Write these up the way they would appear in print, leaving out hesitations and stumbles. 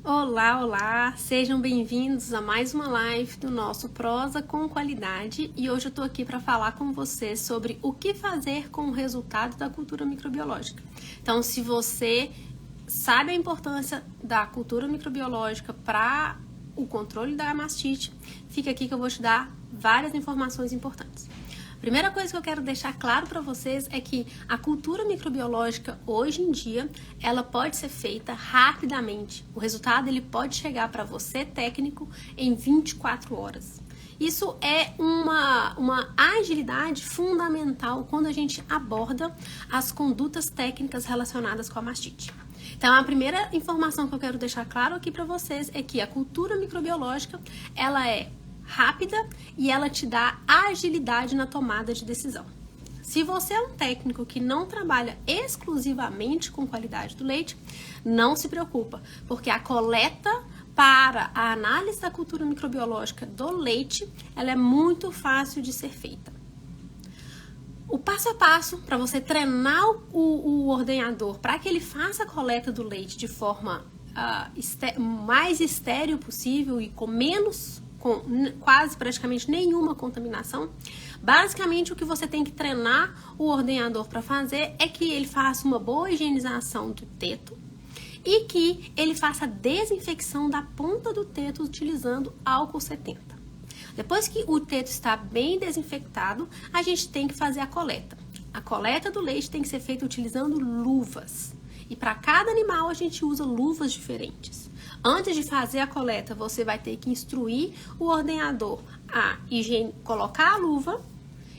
Olá, olá! Sejam bem-vindos a mais uma live do nosso Prosa com Qualidade e hoje eu tô aqui para falar com você sobre o que fazer com o resultado da cultura microbiológica. Então, se você sabe a importância da cultura microbiológica para o controle da mastite, fica aqui que eu vou te dar várias informações importantes. Primeira coisa que eu quero deixar claro para vocês é que a cultura microbiológica hoje em dia, ela pode ser feita rapidamente. O resultado ele pode chegar para você técnico em 24 horas. Isso é uma agilidade fundamental quando a gente aborda as condutas técnicas relacionadas com a mastite. Então, a primeira informação que eu quero deixar claro aqui para vocês é que a cultura microbiológica, ela é rápida e ela te dá agilidade na tomada de decisão. Se você é um técnico que não trabalha exclusivamente com qualidade do leite, não se preocupa, porque a coleta para a análise da cultura microbiológica do leite, ela é muito fácil de ser feita. O passo a passo para você treinar o ordenhador para que ele faça a coleta do leite de forma mais estéril possível e com quase praticamente nenhuma contaminação. Basicamente, o que você tem que treinar o ordenhador para fazer é que ele faça uma boa higienização do teto e que ele faça a desinfecção da ponta do teto utilizando álcool 70. Depois que o teto está bem desinfectado, a gente tem que fazer a coleta. A coleta do leite tem que ser feita utilizando luvas. E para cada animal a gente usa luvas diferentes. Antes de fazer a coleta, você vai ter que instruir o ordenhador a colocar a luva,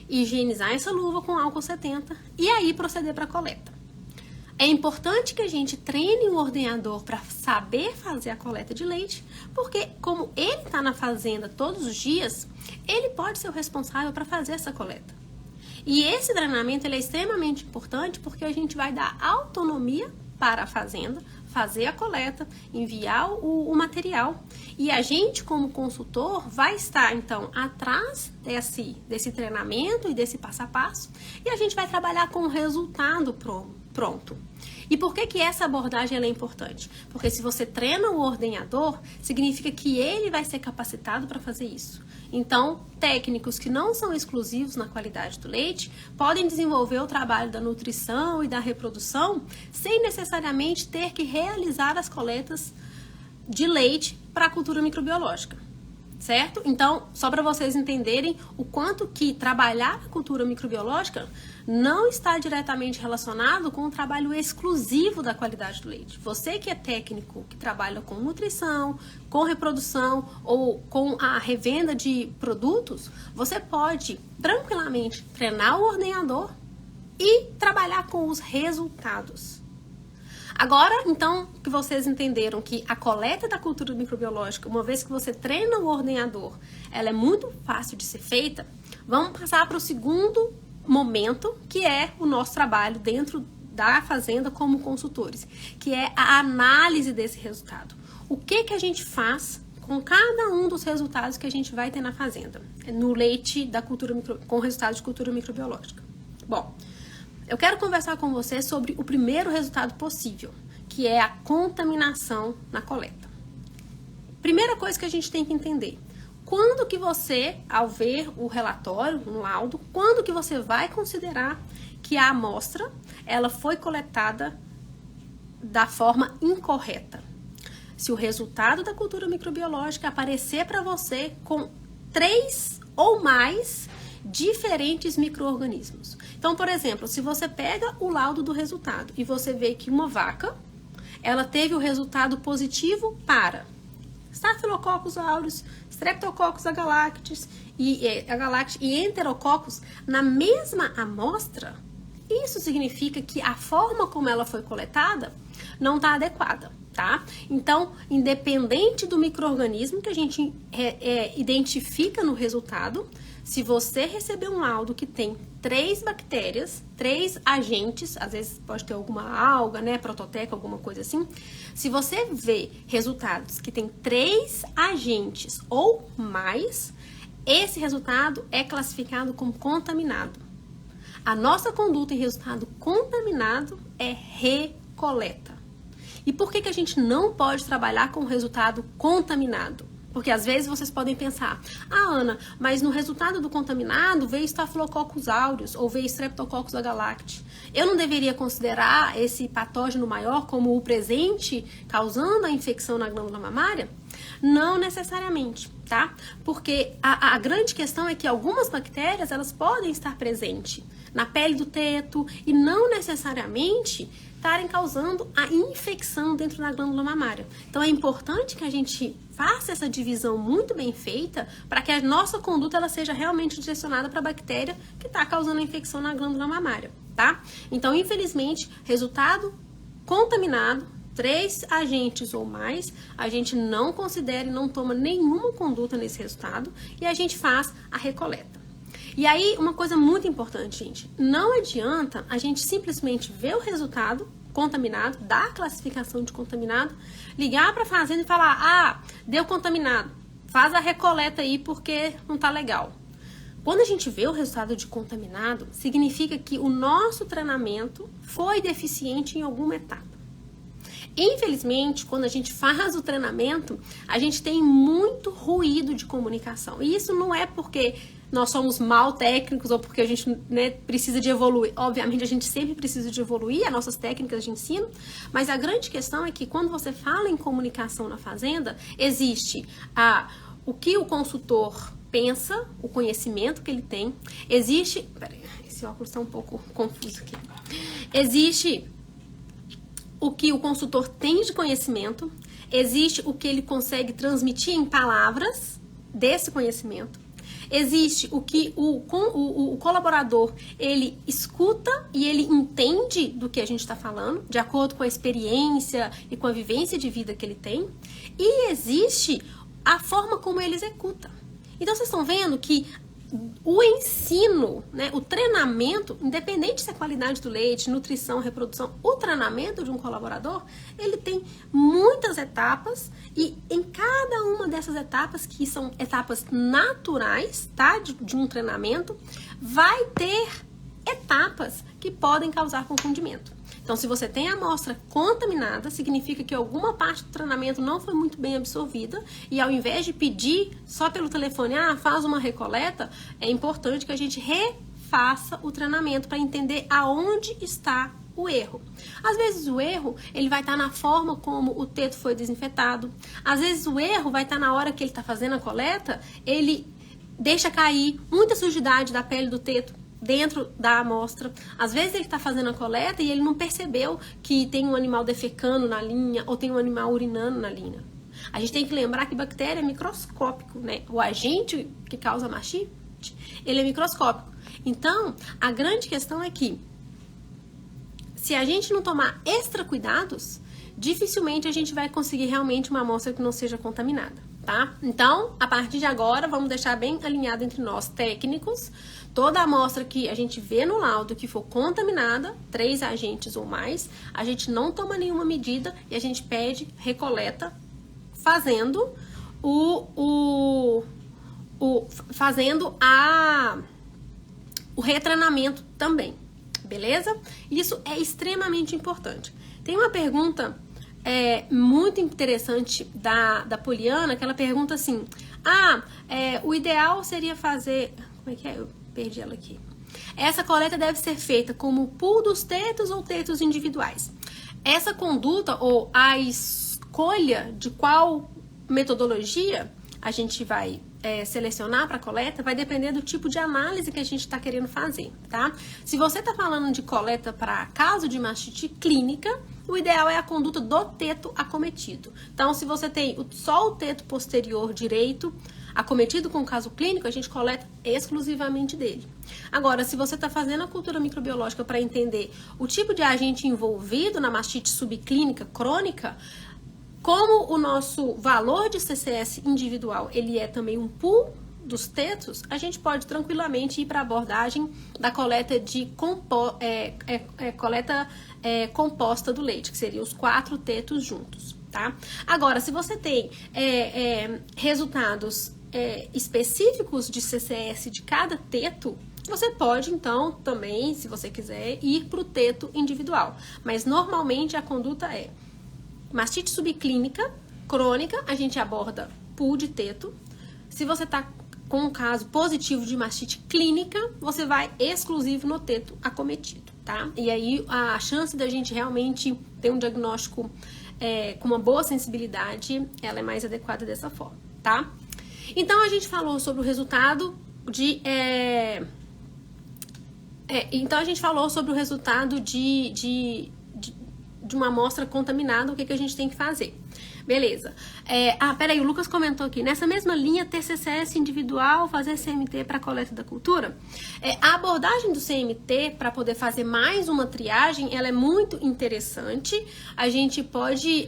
higienizar essa luva com álcool 70 e aí proceder para a coleta. É importante que a gente treine o ordenhador para saber fazer a coleta de leite, porque como ele está na fazenda todos os dias, ele pode ser o responsável para fazer essa coleta. E esse treinamento ele é extremamente importante porque a gente vai dar autonomia para a fazenda, fazer a coleta, enviar o material. E a gente, como consultor, vai estar, então, atrás desse treinamento e desse passo a passo. E a gente vai trabalhar com o resultado pronto. E por que essa abordagem é importante? Porque se você treina o ordenhador, significa que ele vai ser capacitado para fazer isso. Então, técnicos que não são exclusivos na qualidade do leite podem desenvolver o trabalho da nutrição e da reprodução sem necessariamente ter que realizar as coletas de leite para a cultura microbiológica. Certo? Então, só para vocês entenderem o quanto que trabalhar a cultura microbiológica não está diretamente relacionado com o trabalho exclusivo da qualidade do leite. Você que é técnico, que trabalha com nutrição, com reprodução ou com a revenda de produtos, você pode tranquilamente treinar o ordenhador e trabalhar com os resultados. Agora, então, que vocês entenderam que a coleta da cultura microbiológica, uma vez que você treina o ordenhador, ela é muito fácil de ser feita, vamos passar para o segundo momento, que é o nosso trabalho dentro da fazenda como consultores, que é a análise desse resultado. O que a gente faz com cada um dos resultados que a gente vai ter na fazenda, no leite da cultura com resultados de cultura microbiológica. Bom, eu quero conversar com você sobre o primeiro resultado possível, que é a contaminação na coleta. Primeira coisa que a gente tem que entender, quando que você, ao ver o relatório, um laudo, quando que você vai considerar que a amostra, ela foi coletada da forma incorreta? Se o resultado da cultura microbiológica aparecer para você com 3 ou mais diferentes micro-organismos. Então, por exemplo, se você pega o laudo do resultado e você vê que uma vaca, ela teve o resultado positivo para Staphylococcus aureus, Streptococcus agalactis e Enterococcus na mesma amostra, isso significa que a forma como ela foi coletada não está adequada, tá? Então, independente do micro-organismo que a gente identifica no resultado, se você receber um laudo que tem 3 bactérias, 3 agentes, às vezes pode ter alguma alga, né, prototeca, alguma coisa assim. Se você vê resultados que tem 3 agentes ou mais, esse resultado é classificado como contaminado. A nossa conduta em resultado contaminado é recoleta. E por que a gente não pode trabalhar com o resultado contaminado? Porque às vezes vocês podem pensar, Ana, mas no resultado do contaminado veio Staphylococcus aureus ou veio Streptococcus agalacti. Eu não deveria considerar esse patógeno maior como o presente causando a infecção na glândula mamária? Não necessariamente, tá? Porque a grande questão é que algumas bactérias, elas podem estar presentes na pele do teto e não necessariamente estarem causando a infecção dentro da glândula mamária. Então é importante que a gente faça essa divisão muito bem feita para que a nossa conduta ela seja realmente direcionada para a bactéria que está causando a infecção na glândula mamária, tá? Então, infelizmente, resultado contaminado, 3 agentes ou mais, a gente não considera e não toma nenhuma conduta nesse resultado e a gente faz a recoleta. E aí, uma coisa muito importante, gente, não adianta a gente simplesmente ver o resultado contaminado, dar a classificação de contaminado, ligar para a fazenda e falar, deu contaminado, faz a recoleta aí porque não tá legal. Quando a gente vê o resultado de contaminado, significa que o nosso treinamento foi deficiente em alguma etapa. Infelizmente, quando a gente faz o treinamento, a gente tem muito ruído de comunicação. E isso não é porque nós somos mal técnicos ou porque a gente precisa de evoluir. Obviamente, a gente sempre precisa de evoluir as nossas técnicas de ensino, mas a grande questão é que quando você fala em comunicação na fazenda, existe o que o consultor pensa, o conhecimento que ele tem, existe... Peraí, esse óculos está um pouco confuso aqui. Existe o que o consultor tem de conhecimento, existe o que ele consegue transmitir em palavras desse conhecimento, existe o que o colaborador, ele escuta e ele entende do que a gente está falando, de acordo com a experiência e com a vivência de vida que ele tem, e existe a forma como ele executa. Então, vocês estão vendo que o ensino, né, o treinamento, independente se é qualidade do leite, nutrição, reprodução, o treinamento de um colaborador, ele tem muitas etapas e em cada uma dessas etapas, que são etapas naturais, tá, de um treinamento, vai ter etapas que podem causar confundimento. Então, se você tem a amostra contaminada, significa que alguma parte do treinamento não foi muito bem absorvida e ao invés de pedir só pelo telefone, faz uma recoleta, é importante que a gente refaça o treinamento para entender aonde está o erro. Às vezes o erro, ele vai estar na forma como o teto foi desinfetado. Às vezes o erro vai estar na hora que ele está fazendo a coleta, ele deixa cair muita sujidade da pele do teto dentro da amostra. Às vezes ele está fazendo a coleta e ele não percebeu que tem um animal defecando na linha ou tem um animal urinando na linha. A gente tem que lembrar que bactéria é microscópico, né? O agente que causa mastite, ele é microscópico. Então, a grande questão é que se a gente não tomar extra cuidados, dificilmente a gente vai conseguir realmente uma amostra que não seja contaminada, tá? Então, a partir de agora, vamos deixar bem alinhado entre nós técnicos. Toda amostra que a gente vê no laudo que for contaminada, 3 agentes ou mais, a gente não toma nenhuma medida e a gente pede recoleta fazendo o retreinamento também, beleza? Isso é extremamente importante. Tem uma pergunta muito interessante da Poliana, que ela pergunta assim, o ideal seria fazer... Como é que é? Eu perdi ela aqui. Essa coleta deve ser feita como pool dos tetos ou tetos individuais. Essa conduta ou a escolha de qual metodologia a gente vai selecionar para coleta vai depender do tipo de análise que a gente está querendo fazer, tá? Se você está falando de coleta para caso de mastite clínica, o ideal é a conduta do teto acometido. Então, se você tem só o teto posterior direito acometido com caso clínico, a gente coleta exclusivamente dele. Agora, se você está fazendo a cultura microbiológica para entender o tipo de agente envolvido na mastite subclínica crônica, como o nosso valor de CCS individual, ele é também um pool dos tetos, a gente pode tranquilamente ir para a abordagem da coleta de composta do leite, que seriam os 4 tetos juntos, tá? Agora, se você tem resultados específicos de CCS de cada teto, você pode, então, também, se você quiser, ir para o teto individual. Mas, normalmente, a conduta é mastite subclínica crônica, a gente aborda pool de teto. Se você está com um caso positivo de mastite clínica, você vai exclusivo no teto acometido, tá? E aí a chance da gente realmente ter um diagnóstico com uma boa sensibilidade, ela é mais adequada dessa forma, tá? Então a gente falou sobre o resultado de uma amostra contaminada, o que a gente tem que fazer. Beleza. Peraí, o Lucas comentou aqui. Nessa mesma linha, ter CCS individual, fazer CMT para coleta da cultura? A abordagem do CMT para poder fazer mais uma triagem, ela é muito interessante. A gente pode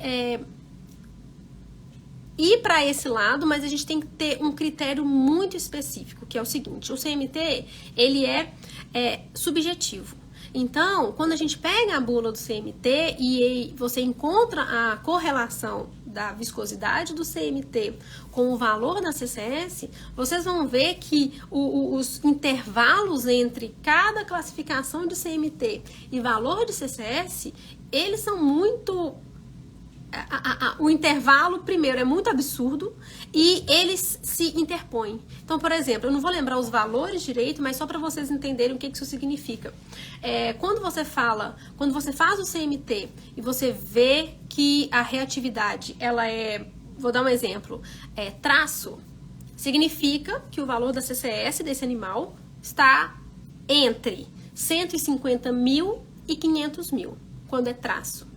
ir para esse lado, mas a gente tem que ter um critério muito específico, que é o seguinte: o CMT, ele é subjetivo. Então, quando a gente pega a bula do CMT e você encontra a correlação da viscosidade do CMT com o valor da CCS, vocês vão ver que os intervalos entre cada classificação de CMT e valor de CCS, eles são muito... O intervalo, primeiro, é muito absurdo e eles se interpõem. Então, por exemplo, eu não vou lembrar os valores direito, mas só para vocês entenderem o que isso significa. Quando você faz o CMT e você vê que a reatividade, ela vou dar um exemplo, traço, significa que o valor da CCS desse animal está entre 150 mil e 500 mil, quando é traço.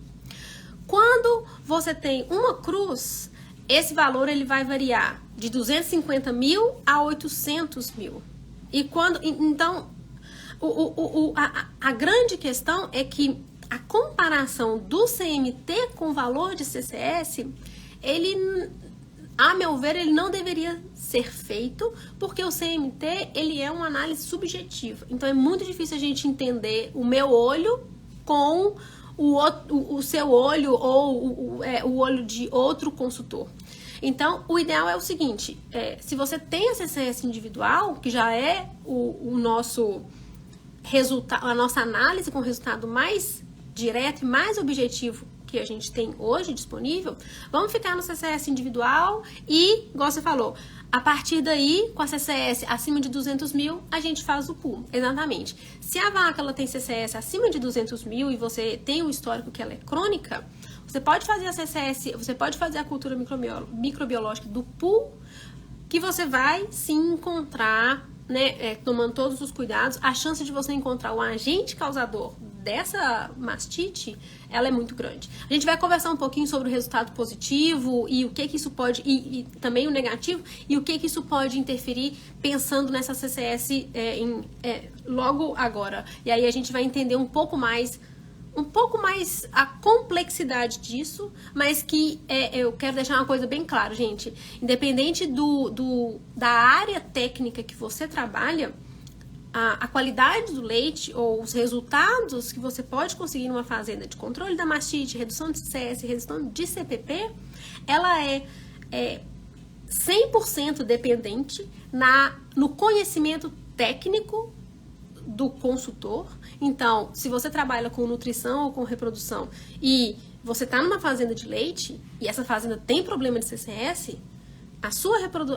Quando você tem uma cruz, esse valor ele vai variar de 250 mil a 800 mil. Então, a grande questão é que a comparação do CMT com o valor de CCS, ele, a meu ver, ele não deveria ser feito, porque o CMT, ele é uma análise subjetiva. Então, é muito difícil a gente entender o meu olho com o seu olho ou o olho de outro consultor. Então, o ideal é o seguinte, se você tem a CCS individual, que já é o nosso resultado, a nossa análise com o resultado mais direto e mais objetivo que a gente tem hoje disponível, vamos ficar no CCS individual e, igual você falou, a partir daí, com a CCS acima de 200 mil, a gente faz o pool. Exatamente. Se a vaca ela tem CCS acima de 200 mil e você tem um histórico que ela é crônica, você pode fazer a CCS, você pode fazer a cultura microbiológica do pool, que você vai se encontrar, né, tomando todos os cuidados, a chance de você encontrar o agente causador dessa mastite, ela é muito grande. A gente vai conversar um pouquinho sobre o resultado positivo e o que isso pode, e também o negativo, e o que isso pode interferir pensando nessa CCS logo agora. E aí a gente vai entender um pouco mais a complexidade disso, mas que eu quero deixar uma coisa bem clara, gente. Independente da área técnica que você trabalha, a qualidade do leite ou os resultados que você pode conseguir numa fazenda de controle da mastite, redução de CCS, redução de CPP, ela é 100% dependente no conhecimento técnico do consultor. Então, se você trabalha com nutrição ou com reprodução e você está numa fazenda de leite e essa fazenda tem problema de CCS,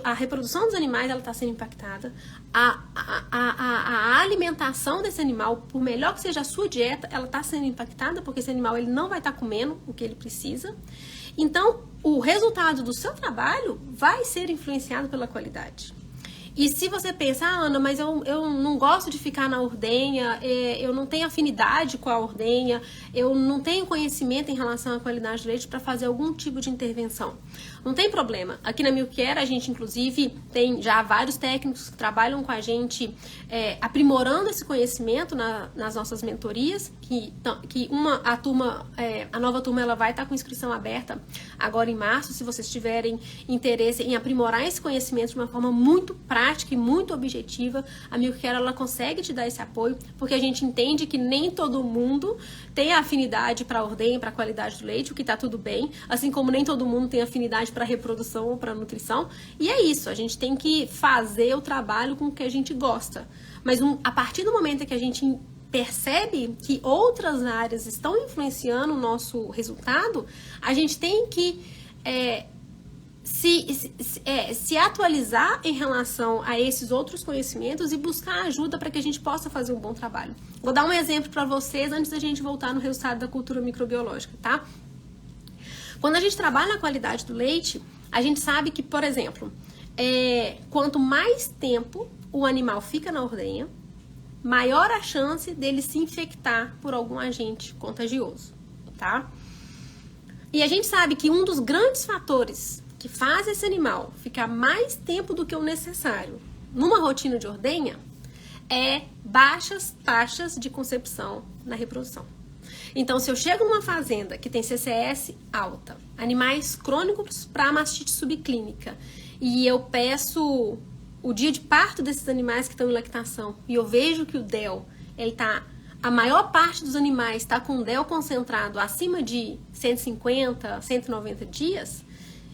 a reprodução dos animais ela está sendo impactada, a alimentação desse animal, por melhor que seja a sua dieta, ela está sendo impactada, porque esse animal ele não vai estar comendo o que ele precisa. Então, o resultado do seu trabalho vai ser influenciado pela qualidade. E se você pensa, Ana, mas eu não gosto de ficar na ordenha, eu não tenho afinidade com a ordenha, eu não tenho conhecimento em relação à qualidade do leite para fazer algum tipo de intervenção. Não tem problema. Aqui na Milcare, a gente, inclusive, tem já vários técnicos que trabalham com a gente aprimorando esse conhecimento nas nossas mentorias, a nova turma ela vai estar com inscrição aberta agora em março, se vocês tiverem interesse em aprimorar esse conhecimento de uma forma muito prática e muito objetiva, a Milcare ela consegue te dar esse apoio, porque a gente entende que nem todo mundo tem afinidade para a ordenha, para a qualidade do leite, o que está tudo bem, assim como nem todo mundo tem afinidade para reprodução ou para nutrição, e é isso, a gente tem que fazer o trabalho com o que a gente gosta, mas a partir do momento que a gente percebe que outras áreas estão influenciando o nosso resultado, a gente tem que se atualizar em relação a esses outros conhecimentos e buscar ajuda para que a gente possa fazer um bom trabalho. Vou dar um exemplo para vocês antes da gente voltar no resultado da cultura microbiológica, tá? Quando a gente trabalha na qualidade do leite, a gente sabe que, por exemplo, quanto mais tempo o animal fica na ordenha, maior a chance dele se infectar por algum agente contagioso, tá? E a gente sabe que um dos grandes fatores que faz esse animal ficar mais tempo do que o necessário numa rotina de ordenha é baixas taxas de concepção na reprodução. Então, se eu chego numa fazenda que tem CCS alta, animais crônicos para mastite subclínica, e eu peço o dia de parto desses animais que estão em lactação, e eu vejo que o DEL, a maior parte dos animais está com o DEL concentrado acima de 150, 190 dias,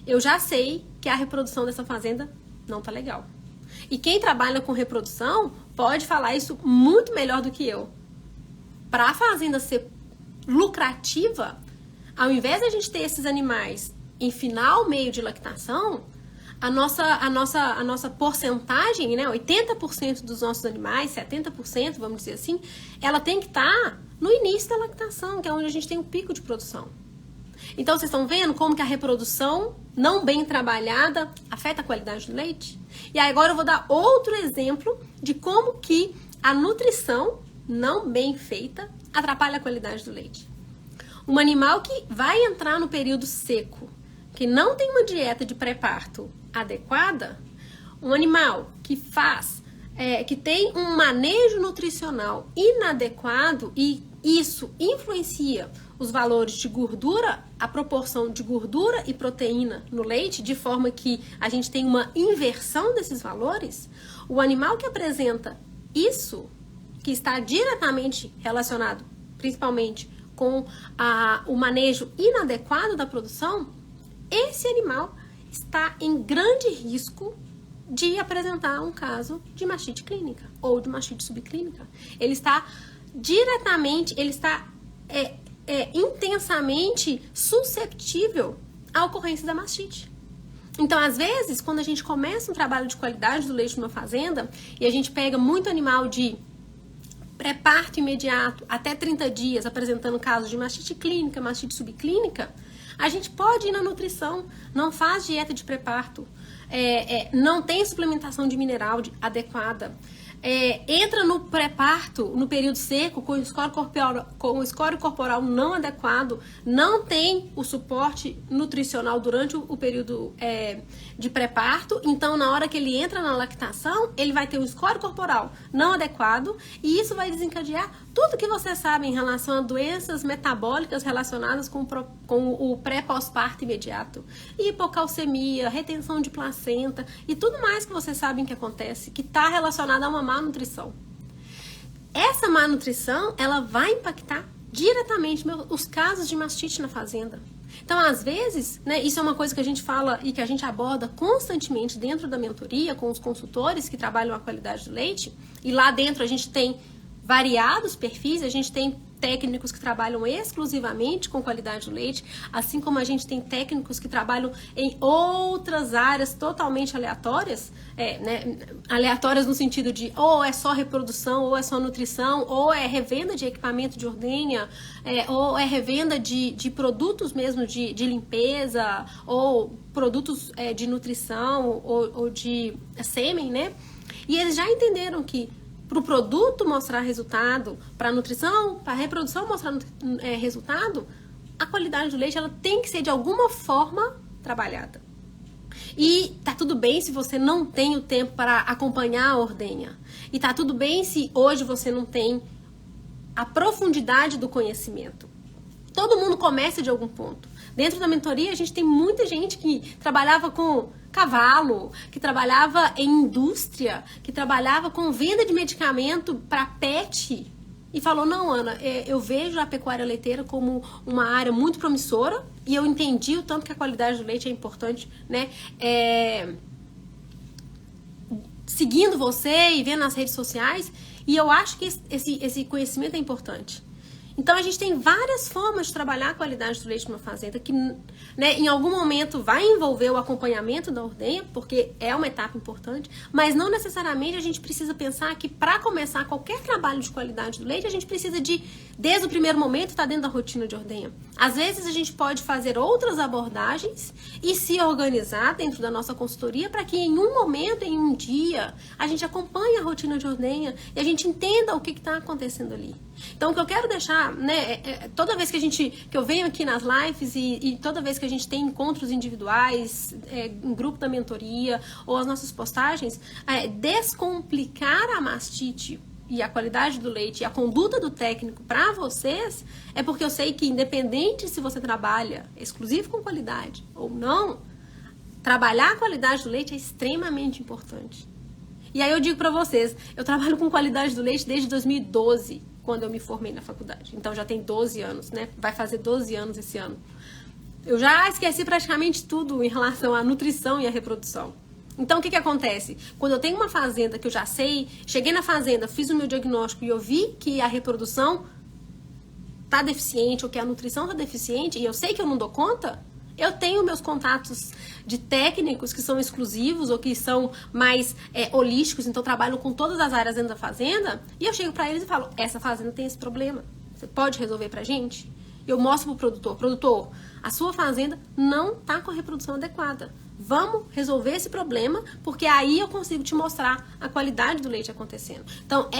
eu já sei que a reprodução dessa fazenda não tá legal. E quem trabalha com reprodução pode falar isso muito melhor do que eu. Para a fazenda ser lucrativa, ao invés de a gente ter esses animais em final, meio de lactação, a nossa porcentagem, né, 80% dos nossos animais, 70%, vamos dizer assim, ela tem que estar no início da lactação, que é onde a gente tem o pico de produção. Então, vocês estão vendo como que a reprodução não bem trabalhada afeta a qualidade do leite? E aí, agora eu vou dar outro exemplo de como que a nutrição não bem feita atrapalha a qualidade do leite. Um animal que vai entrar no período seco, que não tem uma dieta de pré-parto adequada, um animal que que tem um manejo nutricional inadequado e isso influencia os valores de gordura, a proporção de gordura e proteína no leite, de forma que a gente tem uma inversão desses valores, o animal que apresenta isso, que está diretamente relacionado, principalmente, com o manejo inadequado da produção, esse animal está em grande risco de apresentar um caso de mastite clínica ou de mastite subclínica. Ele está intensamente susceptível à ocorrência da mastite. Então, às vezes, quando a gente começa um trabalho de qualidade do leite numa fazenda e a gente pega muito animal de pré-parto imediato, até 30 dias, apresentando casos de mastite clínica, mastite subclínica, a gente pode ir na nutrição, não faz dieta de pré-parto, não tem suplementação de mineral adequada, entra no pré-parto, no período seco, com o score corporal não adequado, não tem o suporte nutricional durante o período de pré-parto, então na hora que ele entra na lactação, ele vai ter um score corporal não adequado e isso vai desencadear tudo que você sabe em relação a doenças metabólicas relacionadas com o pré-pós-parto imediato, hipocalcemia, retenção de placenta e tudo mais que vocês sabem que acontece, que está relacionado a uma má nutrição. Essa má nutrição, ela vai impactar diretamente os casos de mastite na fazenda. Então, às vezes, né, isso é uma coisa que a gente fala e que a gente aborda constantemente dentro da mentoria com os consultores que trabalham a qualidade do leite. E lá dentro a gente tem variados perfis, a gente tem técnicos que trabalham exclusivamente com qualidade do leite, assim como a gente tem técnicos que trabalham em outras áreas totalmente aleatórias, aleatórias no sentido de ou é só reprodução, ou é só nutrição, ou é revenda de equipamento de ordenha, ou é revenda de produtos mesmo de limpeza, ou produtos de nutrição, ou de sêmen, né? E eles já entenderam que para o produto mostrar resultado, para a nutrição, para a reprodução mostrar resultado, a qualidade do leite ela tem que ser de alguma forma trabalhada. E tá tudo bem se você não tem o tempo para acompanhar a ordenha. E tá tudo bem se hoje você não tem a profundidade do conhecimento. Todo mundo começa de algum ponto. Dentro da mentoria, a gente tem muita gente que trabalhava com cavalo, que trabalhava em indústria, que trabalhava com venda de medicamento para pet e falou, não, Ana, eu vejo a pecuária leiteira como uma área muito promissora e eu entendi o tanto que a qualidade do leite é importante, né? Seguindo você e vendo nas redes sociais, E eu acho que esse conhecimento é importante. Então, a gente tem várias formas de trabalhar a qualidade do leite numa fazenda que, né, em algum momento vai envolver o acompanhamento da ordenha, porque é uma etapa importante, mas não necessariamente a gente precisa pensar que para começar qualquer trabalho de qualidade do leite, a gente precisa desde o primeiro momento, estar dentro da rotina de ordenha. Às vezes, a gente pode fazer outras abordagens e se organizar dentro da nossa consultoria para que em um momento, em um dia, a gente acompanhe a rotina de ordenha e a gente entenda o que está acontecendo ali. Então, o que eu quero deixar, né, toda vez que eu venho aqui nas lives e toda vez que a gente tem encontros individuais, em grupo da mentoria ou as nossas postagens, descomplicar a mastite e a qualidade do leite e a conduta do técnico para vocês, é porque eu sei que independente se você trabalha exclusivo com qualidade ou não, trabalhar a qualidade do leite é extremamente importante. E aí eu digo para vocês, eu trabalho com qualidade do leite desde 2012, quando eu me formei na faculdade. Então já tem 12 anos, né? Vai fazer 12 anos esse ano. Eu já esqueci praticamente tudo em relação à nutrição e à reprodução. Então o que acontece? Quando eu tenho uma fazenda que eu já sei, cheguei na fazenda, fiz o meu diagnóstico e eu vi que a reprodução tá deficiente ou que a nutrição tá deficiente e eu sei que eu não dou conta, eu tenho meus contatos de técnicos que são exclusivos ou que são mais holísticos, então trabalham com todas as áreas dentro da fazenda, e eu chego para eles e falo, essa fazenda tem esse problema, você pode resolver pra gente? Eu mostro pro produtor, a sua fazenda não tá com a reprodução adequada, vamos resolver esse problema, porque aí eu consigo te mostrar a qualidade do leite acontecendo. Então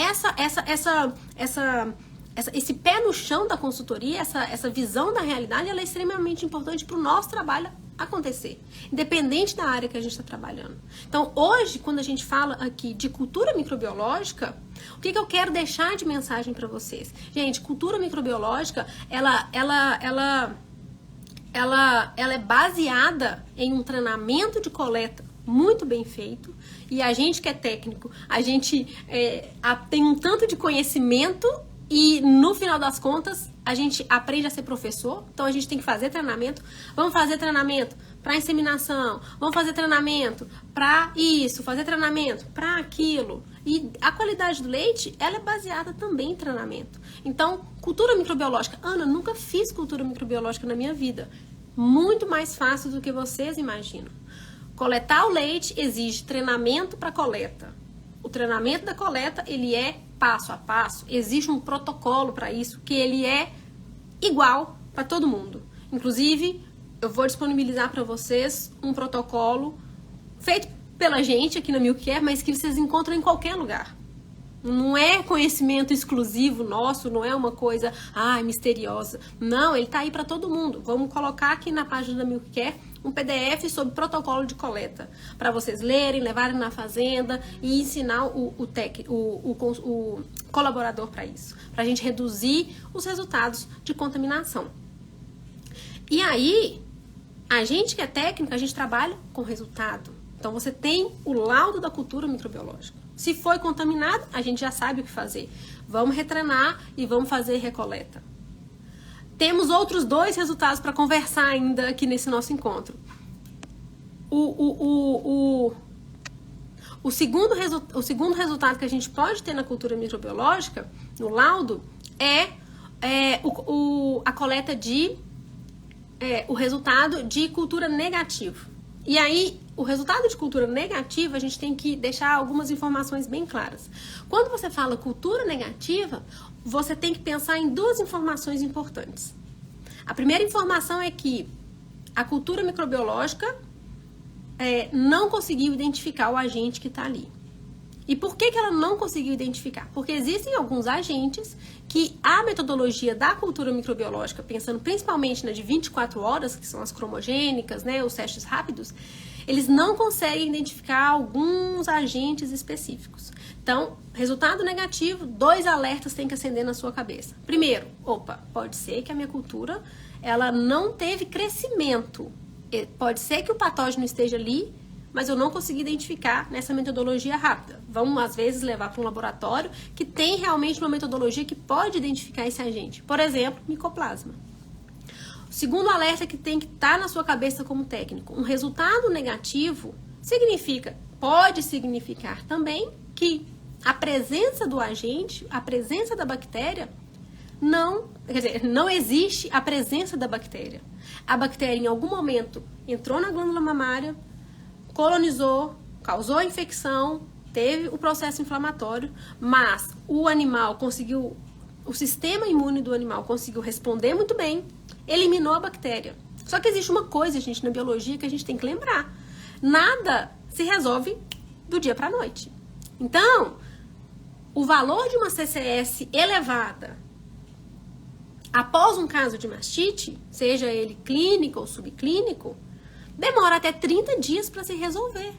esse pé no chão da consultoria, essa visão da realidade, ela é extremamente importante para o nosso trabalho acontecer, independente da área que a gente está trabalhando. Então, hoje, quando a gente fala aqui de cultura microbiológica, o que eu quero deixar de mensagem para vocês? Gente, cultura microbiológica, ela é baseada em um treinamento de coleta muito bem feito, e a gente que é técnico, a gente tem um tanto de conhecimento. E no final das contas, a gente aprende a ser professor, então a gente tem que fazer treinamento. Vamos fazer treinamento para inseminação, vamos fazer treinamento para isso, fazer treinamento para aquilo. E a qualidade do leite, ela é baseada também em treinamento. Então, cultura microbiológica. Ana, nunca fiz cultura microbiológica na minha vida. Muito mais fácil do que vocês imaginam. Coletar o leite exige treinamento para coleta. O treinamento da coleta, ele é passo a passo, existe um protocolo para isso, que ele é igual para todo mundo. Inclusive, eu vou disponibilizar para vocês um protocolo feito pela gente aqui na Milcare, mas que vocês encontram em qualquer lugar. Não é conhecimento exclusivo nosso, não é uma coisa misteriosa. Não, ele tá aí para todo mundo. Vamos colocar aqui na página da Milcare um PDF sobre protocolo de coleta, para vocês lerem, levarem na fazenda e ensinar o colaborador para isso, para a gente reduzir os resultados de contaminação. E aí, a gente que é técnica, a gente trabalha com resultado. Então, você tem o laudo da cultura microbiológica. Se foi contaminado, a gente já sabe o que fazer. Vamos retrenar e vamos fazer recoleta. Temos outros 2 resultados para conversar ainda aqui nesse nosso encontro. O segundo resultado que a gente pode ter na cultura microbiológica, no laudo, a coleta o resultado de cultura negativa. E aí, o resultado de cultura negativa, a gente tem que deixar algumas informações bem claras. Quando você fala cultura negativa, você tem que pensar em 2 informações importantes. A primeira informação é que a cultura microbiológica não conseguiu identificar o agente que está ali. E por que ela não conseguiu identificar? Porque existem alguns agentes que a metodologia da cultura microbiológica, pensando principalmente na de 24 horas, que são as cromogênicas, né, os testes rápidos, eles não conseguem identificar alguns agentes específicos. Então, resultado negativo, 2 alertas têm que acender na sua cabeça. Primeiro, pode ser que a minha cultura ela não teve crescimento. Pode ser que o patógeno esteja ali, mas eu não consegui identificar nessa metodologia rápida. Vamos, às vezes, levar para um laboratório que tem realmente uma metodologia que pode identificar esse agente. Por exemplo, micoplasma. O segundo alerta que tem que estar na sua cabeça como técnico. Um resultado negativo pode significar também que a presença do agente, a presença da bactéria, não existe a presença da bactéria. A bactéria, em algum momento, entrou na glândula mamária, colonizou, causou a infecção, teve o processo inflamatório, mas o animal conseguiu, o sistema imune do animal conseguiu responder muito bem, eliminou a bactéria. Só que existe uma coisa, gente, na biologia que a gente tem que lembrar. Nada se resolve do dia para a noite. Então, o valor de uma CCS elevada após um caso de mastite, seja ele clínico ou subclínico, demora até 30 dias para se resolver.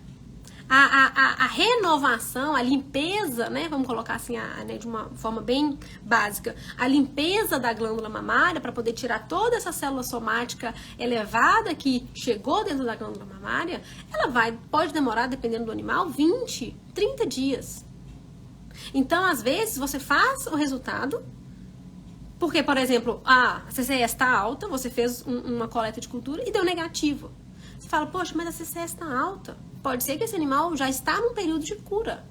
A renovação, a limpeza, né, vamos colocar assim, né, de uma forma bem básica, a limpeza da glândula mamária para poder tirar toda essa célula somática elevada que chegou dentro da glândula mamária, pode demorar, dependendo do animal, 20, 30 dias. Então, às vezes, você faz o resultado, porque, por exemplo, a CCS está alta, você fez uma coleta de cultura e deu negativo. Você fala, poxa, mas a CCS está alta. Pode ser que esse animal já está num período de cura.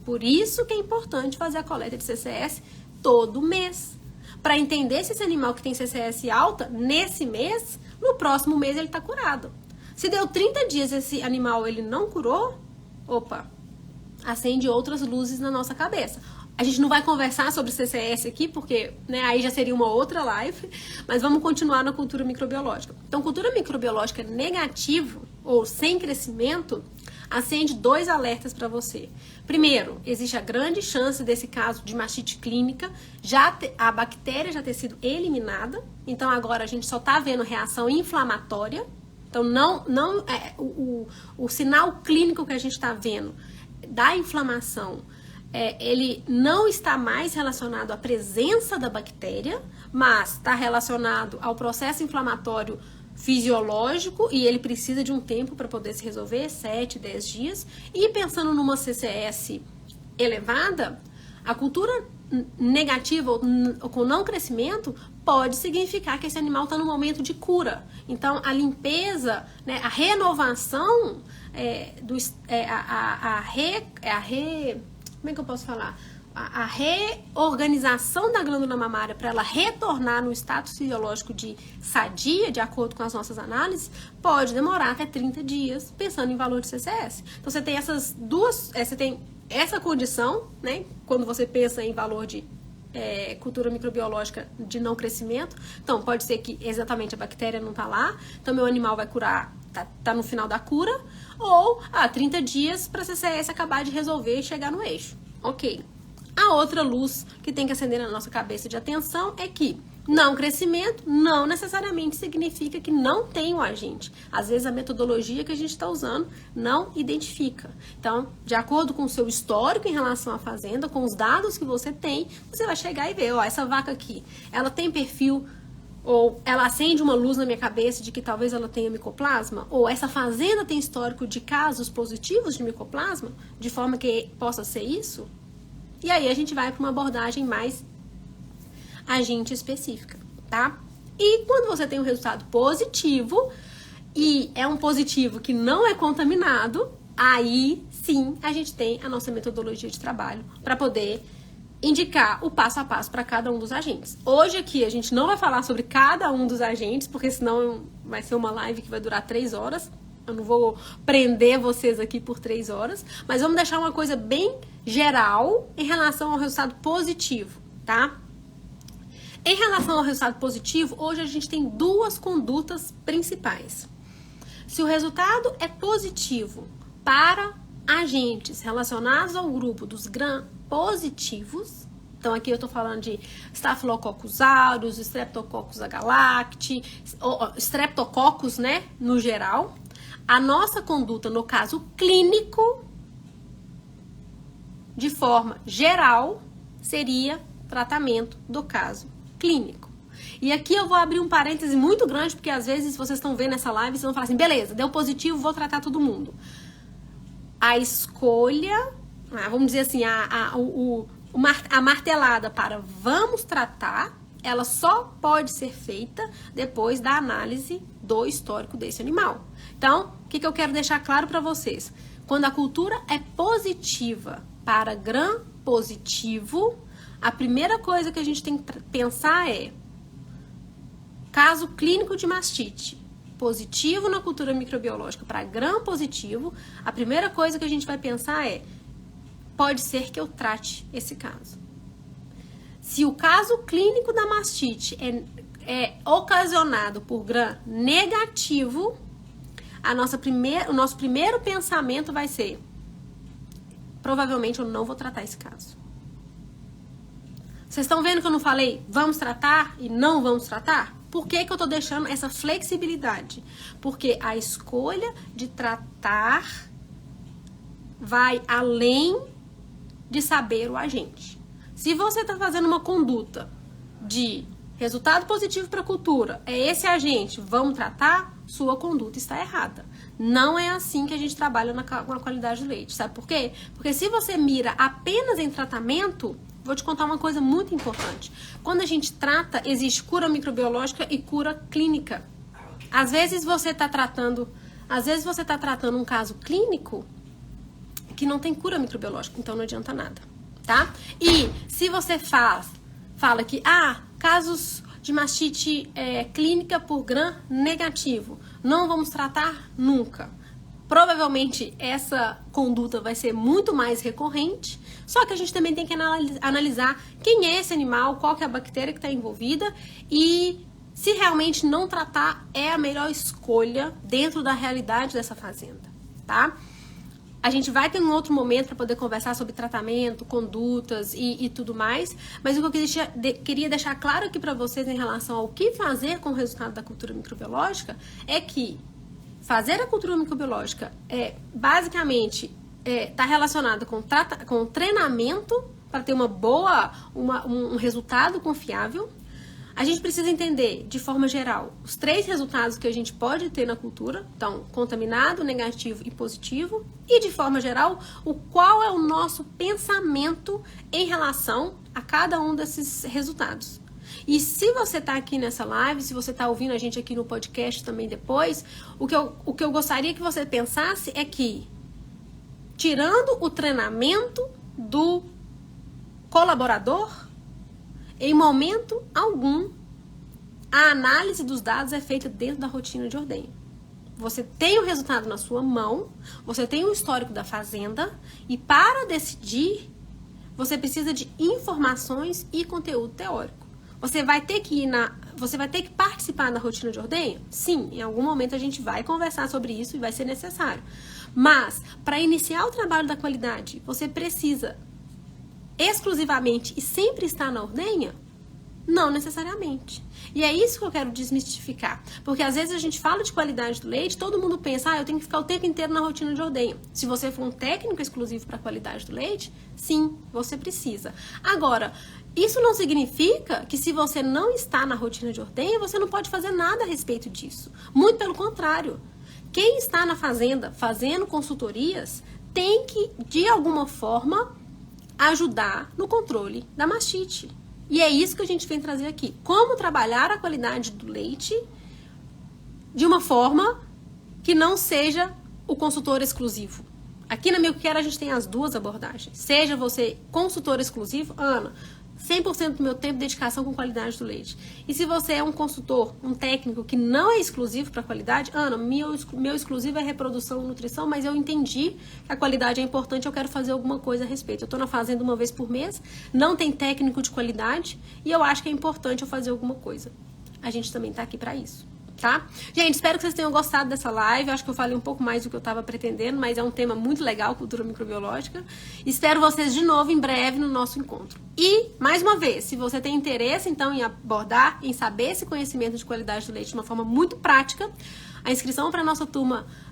Por isso que é importante fazer a coleta de CCS todo mês. Para entender se esse animal que tem CCS alta, nesse mês, no próximo mês ele está curado. Se deu 30 dias e esse animal ele não curou, opa, acende outras luzes na nossa cabeça. A gente não vai conversar sobre CCS aqui, porque, né, aí já seria uma outra live, mas vamos continuar na cultura microbiológica. Então, cultura microbiológica negativo ou sem crescimento acende 2 alertas para você. Primeiro, existe a grande chance desse caso de mastite clínica, a bactéria já ter sido eliminada, então agora a gente só está vendo reação inflamatória. Então, o sinal clínico que a gente está vendo da inflamação, ele não está mais relacionado à presença da bactéria, mas está relacionado ao processo inflamatório fisiológico e ele precisa de um tempo para poder se resolver, 7, 10 dias. E pensando numa CCS elevada, a cultura negativa ou com não crescimento pode significar que esse animal está no momento de cura. Então, a limpeza, né, a renovação, como é que eu posso falar? A reorganização da glândula mamária para ela retornar no status fisiológico de sadia, de acordo com as nossas análises, pode demorar até 30 dias, pensando em valor de CCS. Então, você tem essas duas, você tem essa condição, né, quando você pensa em valor de cultura microbiológica de não crescimento. Então, pode ser que exatamente a bactéria não está lá, então meu animal vai curar, tá no final da cura, ou 30 dias para a CCS acabar de resolver e chegar no eixo. Ok. A outra luz que tem que acender na nossa cabeça de atenção é que não crescimento não necessariamente significa que não tem o agente. Às vezes a metodologia que a gente está usando não identifica. Então, de acordo com o seu histórico em relação à fazenda, com os dados que você tem, você vai chegar e ver, ó, essa vaca aqui, ela tem perfil, ou ela acende uma luz na minha cabeça de que talvez ela tenha micoplasma, ou essa fazenda tem histórico de casos positivos de micoplasma, de forma que possa ser isso. E aí a gente vai para uma abordagem mais agente específica, tá? E quando você tem um resultado positivo, e é um positivo que não é contaminado, aí sim a gente tem a nossa metodologia de trabalho para poder indicar o passo a passo para cada um dos agentes. Hoje aqui a gente não vai falar sobre cada um dos agentes, porque senão vai ser uma live que vai durar 3 horas. Eu não vou prender vocês aqui por 3 horas, mas vamos deixar uma coisa bem geral em relação ao resultado positivo, tá? Em relação ao resultado positivo, hoje a gente tem 2 condutas principais. Se o resultado é positivo para agentes relacionados ao grupo dos gram-positivos, então aqui eu tô falando de Staphylococcus aureus, Streptococcus agalacti, Streptococcus, né, no geral, a nossa conduta no caso clínico, de forma geral, seria tratamento do caso clínico. E aqui eu vou abrir um parêntese muito grande, porque às vezes vocês estão vendo essa live e vocês vão falar assim, beleza, deu positivo, vou tratar todo mundo. A escolha, vamos dizer assim, a martelada para vamos tratar, ela só pode ser feita depois da análise do histórico desse animal. Então, o que eu quero deixar claro para vocês? Quando a cultura é positiva para gram positivo, a primeira coisa que a gente tem que pensar é caso clínico de mastite positivo na cultura microbiológica para gram positivo, a primeira coisa que a gente vai pensar é pode ser que eu trate esse caso. Se o caso clínico da mastite é ocasionado por gram negativo, o nosso primeiro pensamento vai ser provavelmente eu não vou tratar esse caso. Vocês estão vendo que eu não falei vamos tratar e não vamos tratar? Por que eu tô deixando essa flexibilidade? Porque a escolha de tratar vai além de saber o agente. Se você está fazendo uma conduta de resultado positivo para a cultura, é esse agente, vamos tratar, sua conduta está errada. Não é assim que a gente trabalha na qualidade do leite. Sabe por quê? Porque se você mira apenas em tratamento, vou te contar uma coisa muito importante. Quando a gente trata, existe cura microbiológica e cura clínica. Às vezes você está tratando um caso clínico que não tem cura microbiológica, então não adianta nada, tá? E se você fala que, casos de mastite clínica por gram negativo, não vamos tratar nunca. Provavelmente essa conduta vai ser muito mais recorrente, só que a gente também tem que analisar quem é esse animal, qual que é a bactéria que está envolvida e se realmente não tratar é a melhor escolha dentro da realidade dessa fazenda, tá? A gente vai ter um outro momento para poder conversar sobre tratamento, condutas e tudo mais, mas o que eu queria deixar claro aqui para vocês em relação ao que fazer com o resultado da cultura microbiológica é que fazer a cultura microbiológica basicamente está relacionado com treinamento para ter um resultado confiável. A gente precisa entender, de forma geral, os 3 resultados que a gente pode ter na cultura. Então, contaminado, negativo e positivo. E, de forma geral, qual é o nosso pensamento em relação a cada um desses resultados. E se você está aqui nessa live, se você está ouvindo a gente aqui no podcast também depois, o que eu gostaria que você pensasse é que, tirando o treinamento do colaborador, em momento algum, a análise dos dados é feita dentro da rotina de ordenha. Você tem o resultado na sua mão, você tem o histórico da fazenda e para decidir, você precisa de informações e conteúdo teórico. Você vai ter que participar da rotina de ordenha? Sim, em algum momento a gente vai conversar sobre isso e vai ser necessário. Mas, para iniciar o trabalho da qualidade, você precisa exclusivamente e sempre estar na ordenha? Não necessariamente. E é isso que eu quero desmistificar. Porque às vezes a gente fala de qualidade do leite, todo mundo pensa, eu tenho que ficar o tempo inteiro na rotina de ordenha. Se você for um técnico exclusivo para a qualidade do leite, sim, você precisa. Agora, isso não significa que se você não está na rotina de ordenha, você não pode fazer nada a respeito disso. Muito pelo contrário. Quem está na fazenda fazendo consultorias tem que, de alguma forma, ajudar no controle da mastite. E é isso que a gente vem trazer aqui. Como trabalhar a qualidade do leite de uma forma que não seja o consultor exclusivo. Aqui na Milk-Care a gente tem as duas abordagens. Seja você consultor exclusivo, Ana, 100% do meu tempo de dedicação com qualidade do leite. E se você é um consultor, um técnico que não é exclusivo para qualidade, Ana, meu exclusivo é reprodução e nutrição, mas eu entendi que a qualidade é importante, eu quero fazer alguma coisa a respeito. Eu estou na fazenda uma vez por mês, não tem técnico de qualidade e eu acho que é importante eu fazer alguma coisa. A gente também está aqui para isso. Tá? Gente, espero que vocês tenham gostado dessa live. Acho que eu falei um pouco mais do que eu estava pretendendo, mas é um tema muito legal, cultura microbiológica. Espero vocês de novo em breve no nosso encontro. E, mais uma vez, se você tem interesse, então, em abordar, em saber esse conhecimento de qualidade do leite de uma forma muito prática, a inscrição para a nossa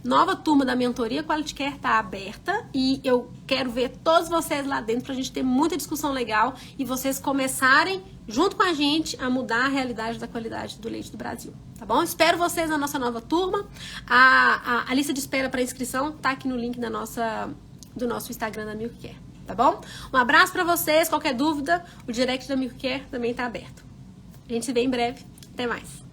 nova turma da mentoria Quality Care está aberta e eu quero ver todos vocês lá dentro para a gente ter muita discussão legal e vocês começarem, junto com a gente, a mudar a realidade da qualidade do leite do Brasil. Tá bom? Espero vocês na nossa nova turma. A lista de espera para inscrição tá aqui no link do nosso Instagram da Milk-Care. Tá bom? Um abraço para vocês. Qualquer dúvida, o direct da Milk-Care também tá aberto. A gente se vê em breve. Até mais.